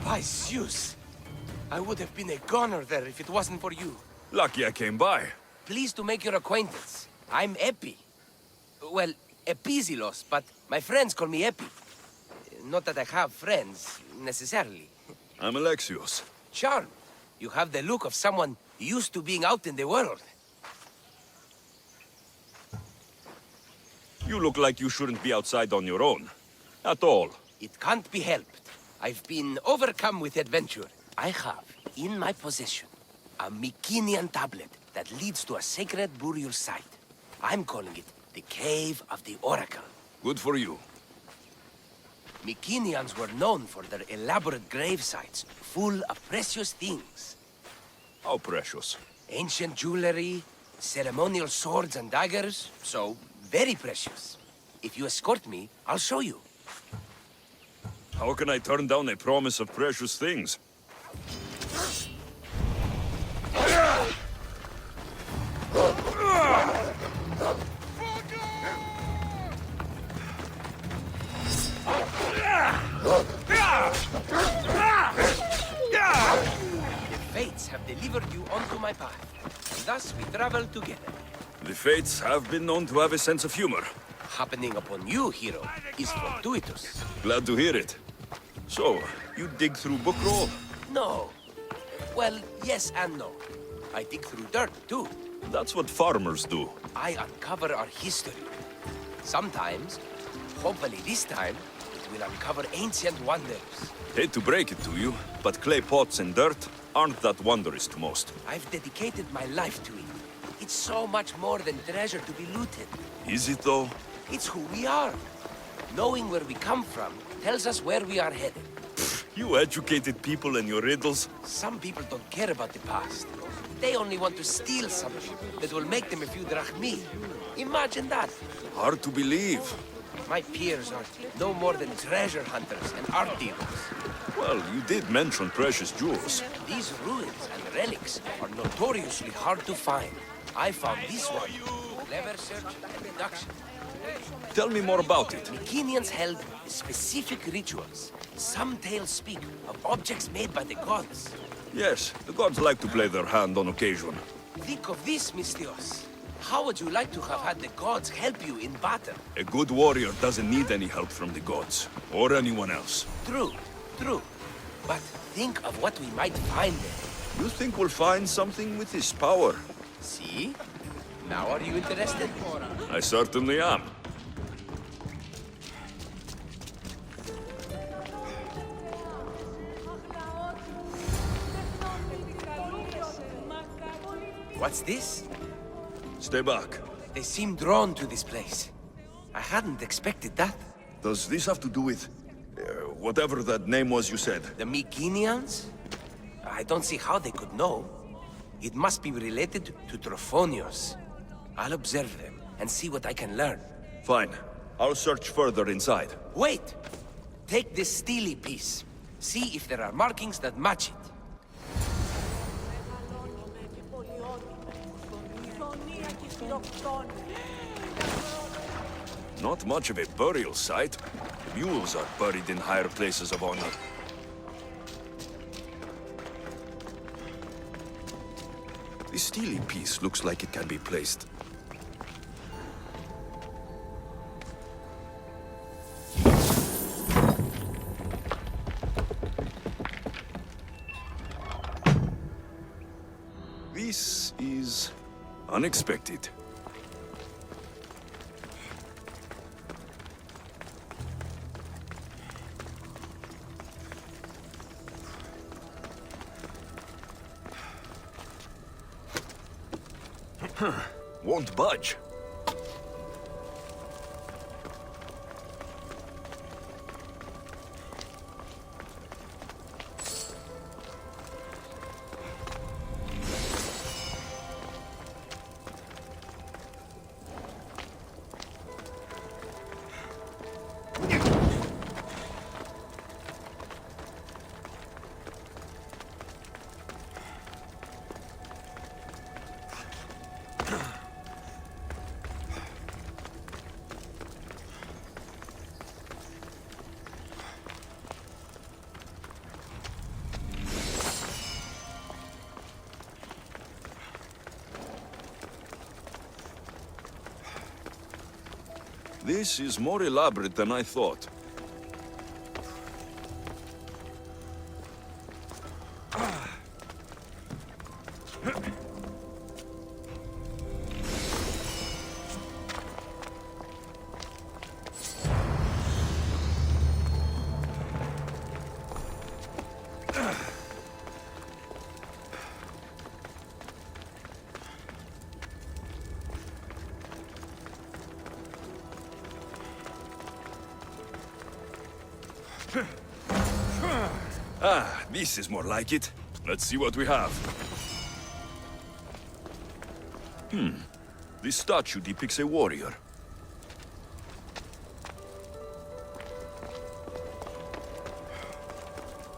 By Zeus! I would have been a goner there if it wasn't for you. Lucky I came by. Pleased to make your acquaintance. I'm Epi. Well, Epizilos, but my friends call me Epi. Not that I have friends, necessarily. I'm Alexios. Charmed. You have the look of someone used to being out in the world. You look like you shouldn't be outside on your own. At all. It can't be helped. I've been overcome with adventure. I have, in my possession, a Mycenaean tablet that leads to a sacred burial site. I'm calling it the Cave of the Oracle. Good for you. Mycenaeans were known for their elaborate grave sites, full of precious things. How precious. Ancient jewelry, ceremonial swords and daggers, so very precious. If you escort me, I'll show you. How can I turn down a promise of precious things? The fates have delivered you onto my path. Thus we travel together. The fates have been known to have a sense of humor. Happening upon you, hero, is fortuitous. Glad to hear it. So, you dig through book roll? No. Well, yes and no. I dig through dirt, too. That's what farmers do. I uncover our history. Sometimes, hopefully this time, it will uncover ancient wonders. Hate to break it to you, but clay pots and dirt aren't that wondrous to most. I've dedicated my life to it. It's so much more than treasure to be looted. Is it though? It's who we are. Knowing where we come from tells us where we are headed. You educated people and your riddles? Some people don't care about the past. They only want to steal something that will make them a few drachmi. Imagine that. Hard to believe. My peers are no more than treasure hunters and art dealers. Well, you did mention precious jewels. These ruins and relics are notoriously hard to find. I found this one. Clever search and deduction. Tell me more about it. Mycenaeans held specific rituals. Some tales speak of objects made by the gods. Yes, the gods like to play their hand on occasion. Think of this, Mystios. How would you like to have had the gods help you in battle? A good warrior doesn't need any help from the gods, or anyone else. True, true. But think of what we might find there. You think we'll find something with this power? See? Now are you interested? I certainly am. What's this? Stay back. They seem drawn to this place. I hadn't expected that. Does this have to do with... whatever that name was you said? The Mycenaeans? I don't see how they could know. It must be related to Trophonios. I'll observe them and see what I can learn. Fine. I'll search further inside. Wait! Take this steely piece. See if there are markings that match it. Not much of a burial site. Mules are buried in higher places of honor. The steely piece looks like it can be placed. This is unexpected. Won't budge. This is more elaborate than I thought. This is more like it. Let's see what we have. This statue depicts a warrior.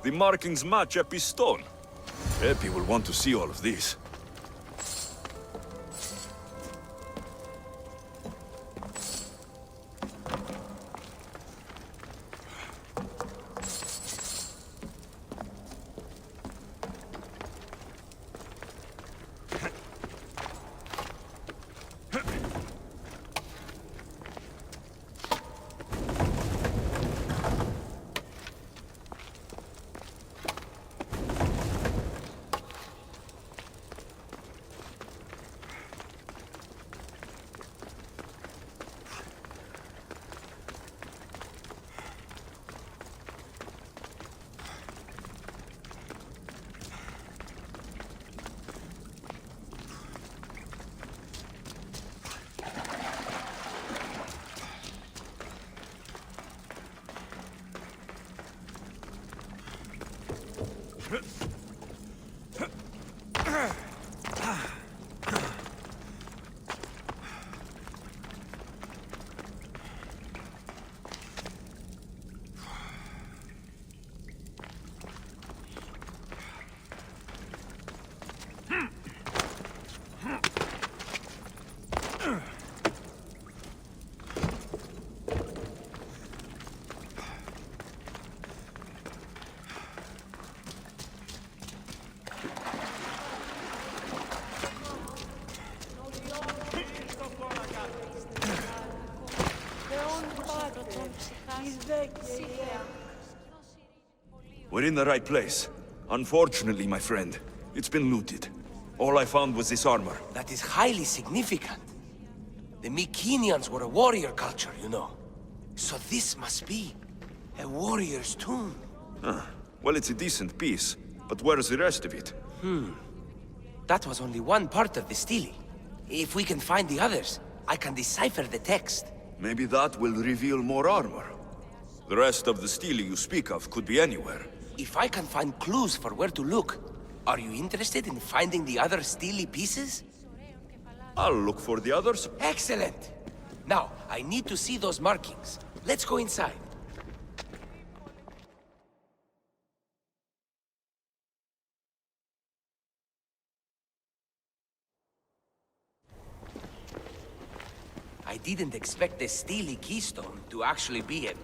The markings match Epi's stone. Epi will want to see all of this. We're in the right place. Unfortunately, my friend, it's been looted. All I found was this armor. That is highly significant. The Mycenaeans were a warrior culture, you know. So this must be a warrior's tomb. Well, it's a decent piece, but where's the rest of it? That was only one part of the stele. If we can find the others, I can decipher the text. Maybe that will reveal more armor. The rest of the stele you speak of could be anywhere. If I can find clues for where to look, are you interested in finding the other stele pieces? I'll look for the others. Excellent! Now, I need to see those markings. Let's go inside. I didn't expect the stele keystone to actually be a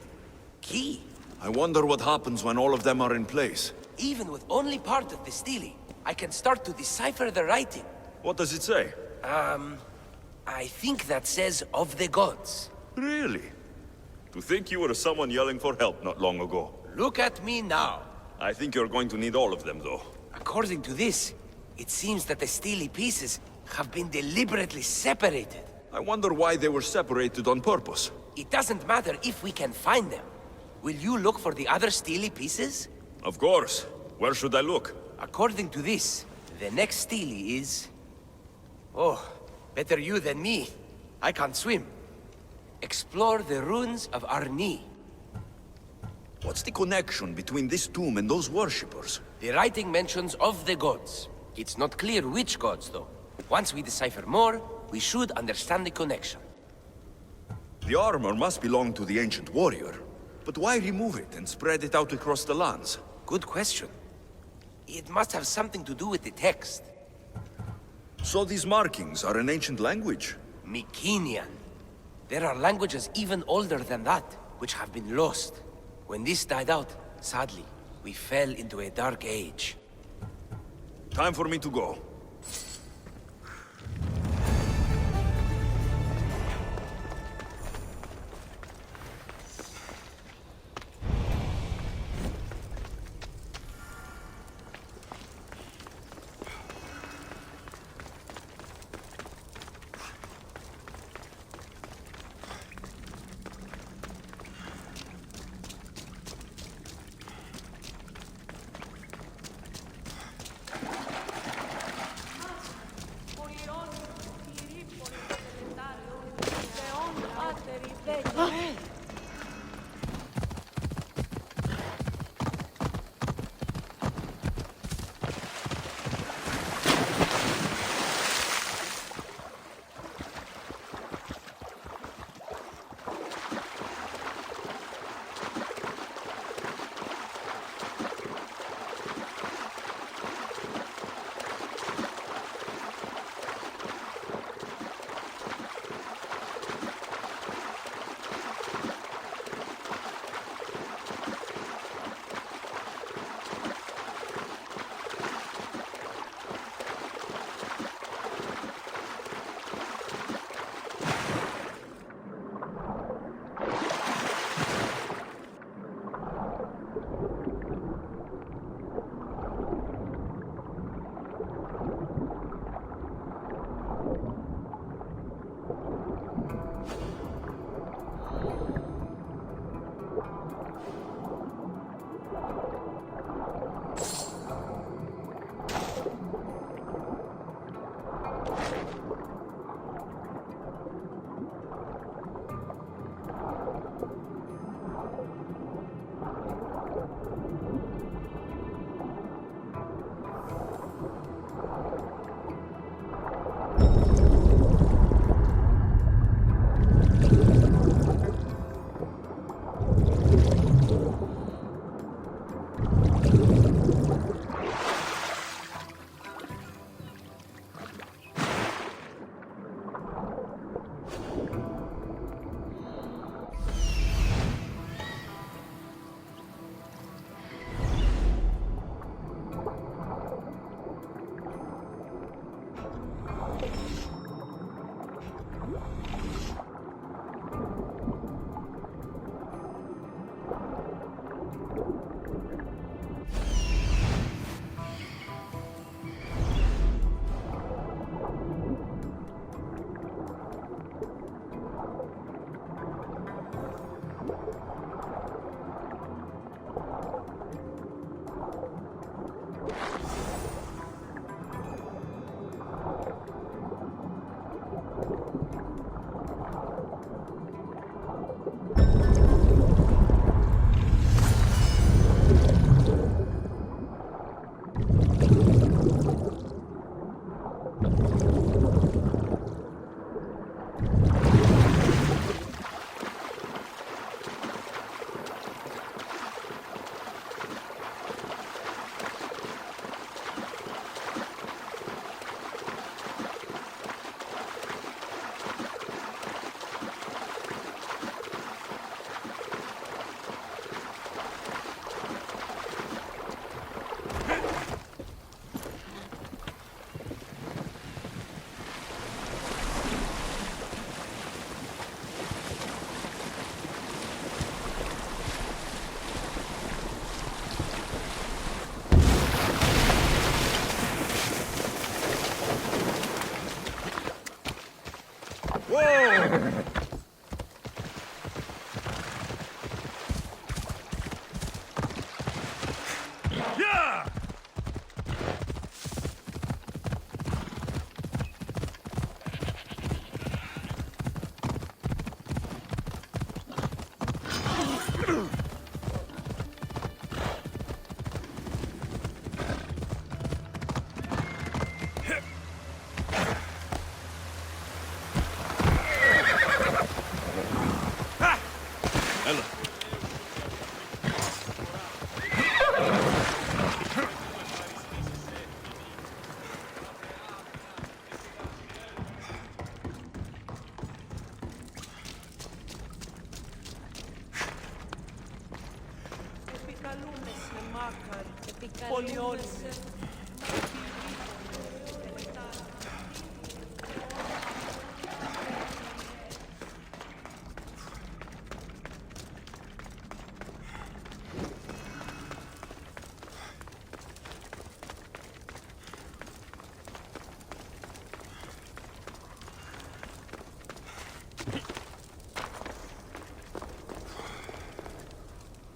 key. I wonder what happens when all of them are in place. Even with only part of the stele, I can start to decipher the writing. What does it say? I think that says of the gods. Really? To think you were someone yelling for help not long ago. Look at me now. I think you're going to need all of them, though. According to this, it seems that the stele pieces have been deliberately separated. I wonder why they were separated on purpose. It doesn't matter if we can find them. Will you look for the other stele pieces? Of course. Where should I look? According to this, the next stele is... Oh, better you than me. I can't swim. Explore the ruins of Arni. What's the connection between this tomb and those worshippers? The writing mentions of the gods. It's not clear which gods, though. Once we decipher more, we should understand the connection. The armor must belong to the ancient warrior. But why remove it and spread it out across the lands? Good question. It must have something to do with the text. So these markings are an ancient language? Mycenaean. There are languages even older than that, which have been lost. When this died out, sadly, we fell into a dark age. Time for me to go.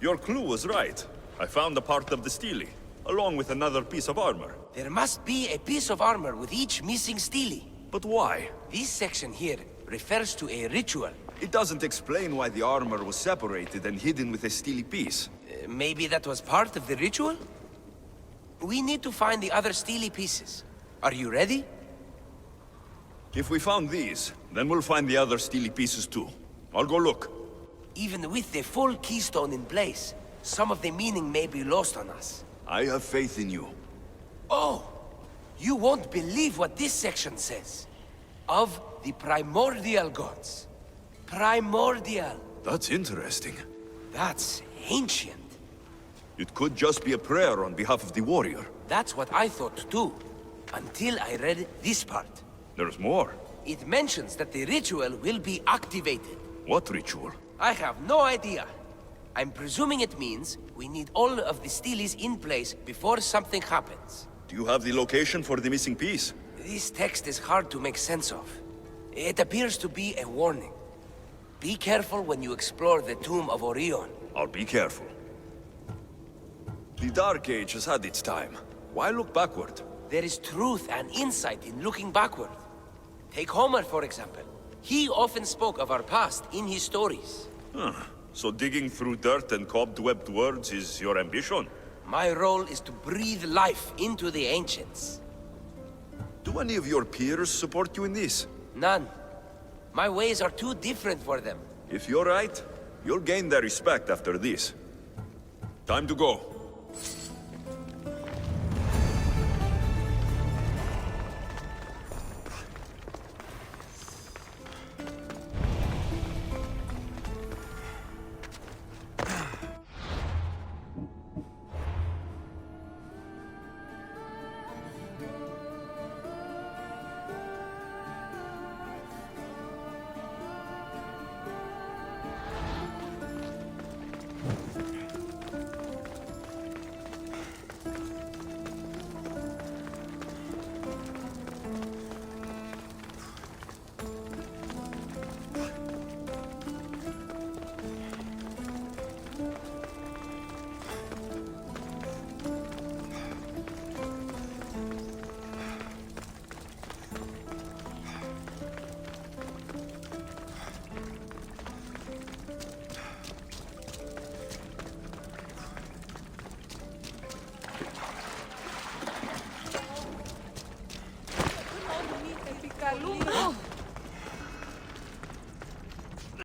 Your clue was right. I found a part of the stele, along with another piece of armor. There must be a piece of armor with each missing stele. But why? This section here refers to a ritual. It doesn't explain why the armor was separated and hidden with a stele piece. Maybe that was part of the ritual? We need to find the other stele pieces. Are you ready? If we found these, then we'll find the other stele pieces too. I'll go look. Even with the full keystone in place, some of the meaning may be lost on us. I have faith in you. Oh! You won't believe what this section says. Of the primordial gods. Primordial. That's interesting. That's ancient. It could just be a prayer on behalf of the warrior. That's what I thought too. Until I read this part. There's more. It mentions that the ritual will be activated. What ritual? I have no idea. I'm presuming it means we need all of the steles in place before something happens. Do you have the location for the missing piece? This text is hard to make sense of. It appears to be a warning. Be careful when you explore the tomb of Orion. I'll be careful. The Dark Age has had its time. Why look backward? There is truth and insight in looking backward. Take Homer, for example. He often spoke of our past in his stories. So digging through dirt and cobwebbed words is your ambition? My role is to breathe life into the ancients. Do any of your peers support you in this? None. My ways are too different for them. If you're right, you'll gain their respect after this. Time to go.